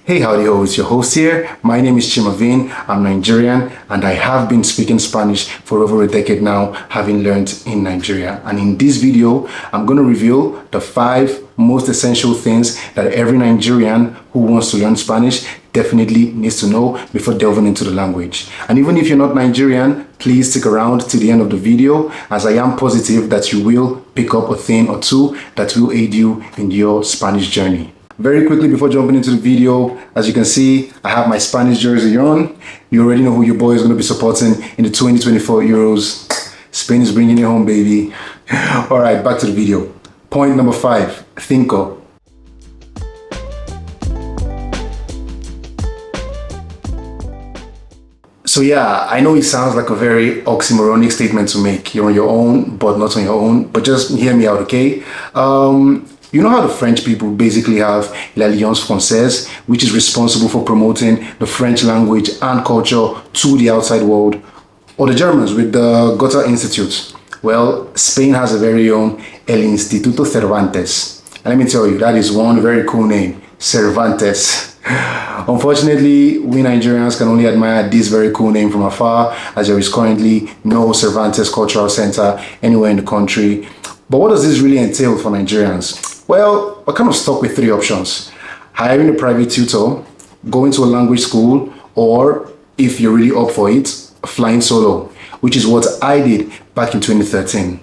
Hey, howdy ho, it's your host here. My name is Chimavin. I'm Nigerian and I have been speaking Spanish for over a decade now, having learned in Nigeria. And in this video, I'm going to reveal the 5 most essential things that every Nigerian who wants to learn Spanish definitely needs to know before delving into the language. And even if you're not Nigerian, please stick around to the end of the video, as I am positive that you will pick up a thing or two that will aid you in your Spanish journey. Very quickly before jumping into the video, as you can see, I have my Spanish jersey on. You already know who your boy is going to be supporting in the 2024 Euros. Spain is bringing it home, baby. All right, back to the video. Point number 5, cinco. So yeah, I know it sounds like a very oxymoronic statement to make. You're on your own, but not on your own. But just hear me out, okay? You know how the French people basically have l'Alliance Française, which is responsible for promoting the French language and culture to the outside world? Or the Germans with the Goethe Institute? Well, Spain has a very own El Instituto Cervantes. And let me tell you, that is one very cool name, Cervantes. Unfortunately, we Nigerians can only admire this very cool name from afar, as there is currently no Cervantes Cultural Center anywhere in the country. But what does this really entail for Nigerians? Well, we're kind of stuck with 3 options. Hiring a private tutor, going to a language school, or if you're really up for it, flying solo, which is what I did back in 2013.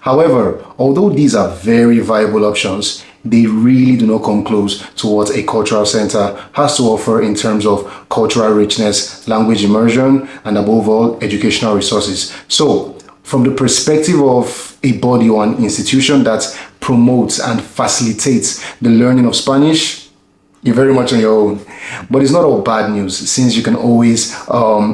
However, although these are very viable options, they really do not come close to what a cultural center has to offer in terms of cultural richness, language immersion, and above all, educational resources. So, from the perspective of a body or an institution that promotes and facilitates the learning of Spanish, you're very much on your own. But it's not all bad news, since you can always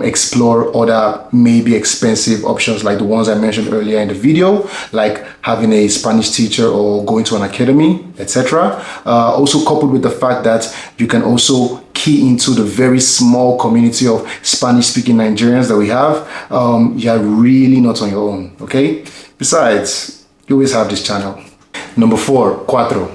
explore other maybe expensive options like the ones I mentioned earlier in the video, like having a Spanish teacher or going to an academy, etc. Also coupled with the fact that you can also key into the very small community of Spanish-speaking Nigerians that we have. You're really not on your own, okay? Besides, you always have this channel. Number 4, cuatro.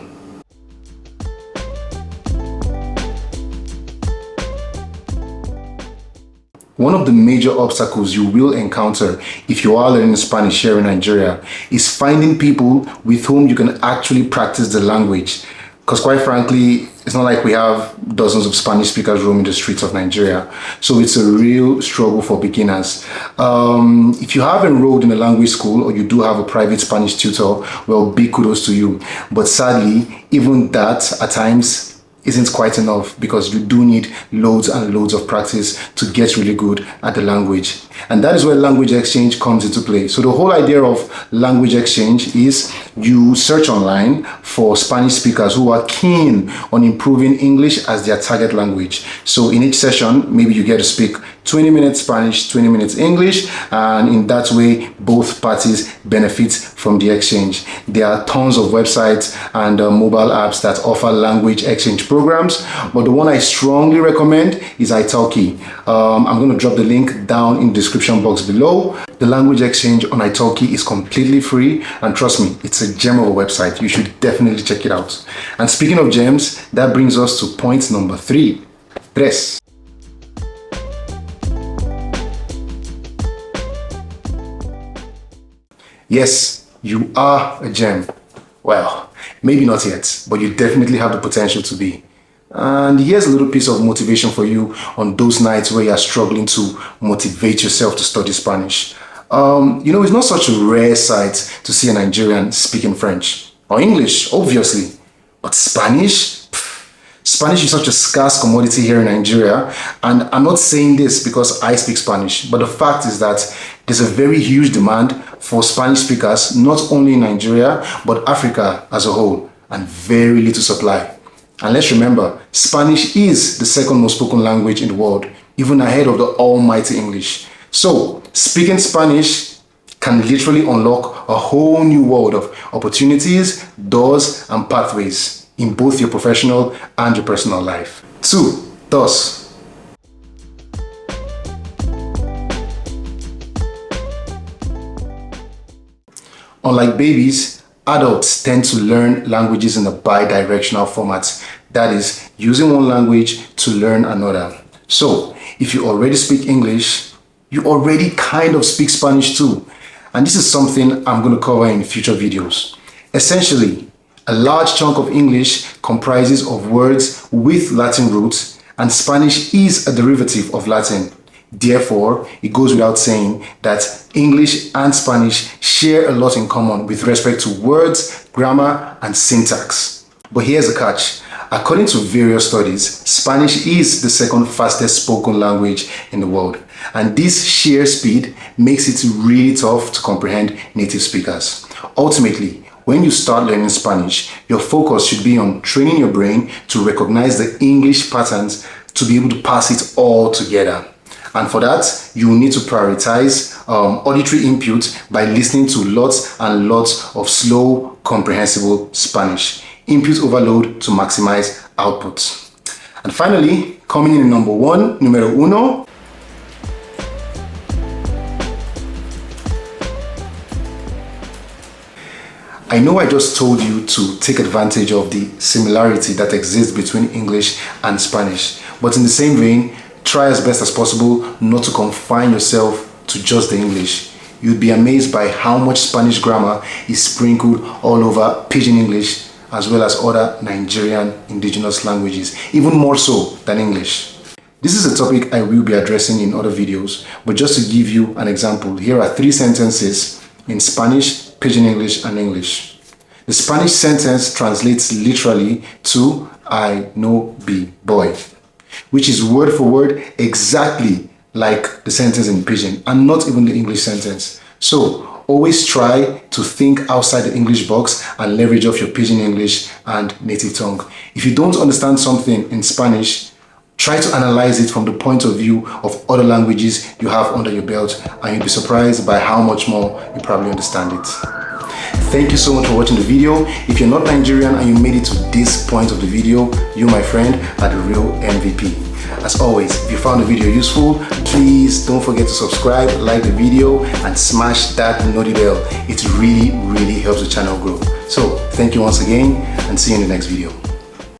One of the major obstacles you will encounter if you are learning Spanish here in Nigeria is finding people with whom you can actually practice the language. Because quite frankly, it's not like we have dozens of Spanish speakers roaming the streets of Nigeria. So it's a real struggle for beginners. If you have enrolled in a language school or you do have a private Spanish tutor, well, big kudos to you. But sadly, even that at times isn't quite enough, because you do need loads and loads of practice to get really good at the language. And that is where language exchange comes into play. So the whole idea of language exchange is you search online for Spanish speakers who are keen on improving English as their target language. So in each session, maybe you get to speak 20 minutes Spanish, 20 minutes English, and in that way, both parties benefit from the exchange. There are tons of websites and mobile apps that offer language exchange programs, but the one I strongly recommend is Italki. I'm going to drop the link down in the description box below. The language exchange on Italki is completely free, and trust me, it's a gem of a website. You should definitely check it out. And speaking of gems, that brings us to point number 3. Tres. Yes, you are a gem. Well, maybe not yet, but you definitely have the potential to be. And here's a little piece of motivation for you on those nights where you are struggling to motivate yourself to study Spanish. It's not such a rare sight to see a Nigerian speaking French or English, obviously, but Spanish? Spanish is such a scarce commodity here in Nigeria, and I'm not saying this because I speak Spanish, but the fact is that there's a very huge demand for Spanish speakers, not only in Nigeria, but Africa as a whole, and very little supply. And let's remember, Spanish is the second most spoken language in the world, even ahead of the almighty English. So, speaking Spanish can literally unlock a whole new world of opportunities, doors, and pathways in both your professional and your personal life. 2, dos. Unlike babies, adults tend to learn languages in a bi-directional format. That is, using one language to learn another. So, if you already speak English, you already kind of speak Spanish too. And this is something I'm going to cover in future videos. Essentially, a large chunk of English comprises of words with Latin roots, and Spanish is a derivative of Latin. Therefore, it goes without saying that English and Spanish share a lot in common with respect to words, grammar, and syntax. But here's a catch. According to various studies, Spanish is the second fastest spoken language in the world. And this sheer speed makes it really tough to comprehend native speakers. Ultimately, when you start learning Spanish, your focus should be on training your brain to recognize the English patterns to be able to pass it all together. And for that, you will need to prioritize auditory input by listening to lots and lots of slow, comprehensible Spanish. Input overload to maximize output. And finally, coming in number one, numero uno. I know I just told you to take advantage of the similarity that exists between English and Spanish, but in the same vein, try as best as possible not to confine yourself to just the English. You'd be amazed by how much Spanish grammar is sprinkled all over Pidgin English as well as other Nigerian indigenous languages, even more so than English. This is a topic I will be addressing in other videos, but just to give you an example, here are 3 sentences in Spanish, Pidgin English, and English. The Spanish sentence translates literally to I know be boy, which is word for word exactly like the sentence in Pidgin and not even the English sentence. So always try to think outside the English box and leverage off your Pidgin English and native tongue. If you don't understand something in Spanish, try to analyze it from the point of view of other languages you have under your belt, and you'll be surprised by how much more you probably understand it. Thank you so much for watching the video. If you're not Nigerian and you made it to this point of the video, you, my friend, are the real MVP. As always, if you found the video useful, please don't forget to subscribe, like the video, and smash that noti bell. It really helps the channel grow. So, thank you once again, and see you in the next video.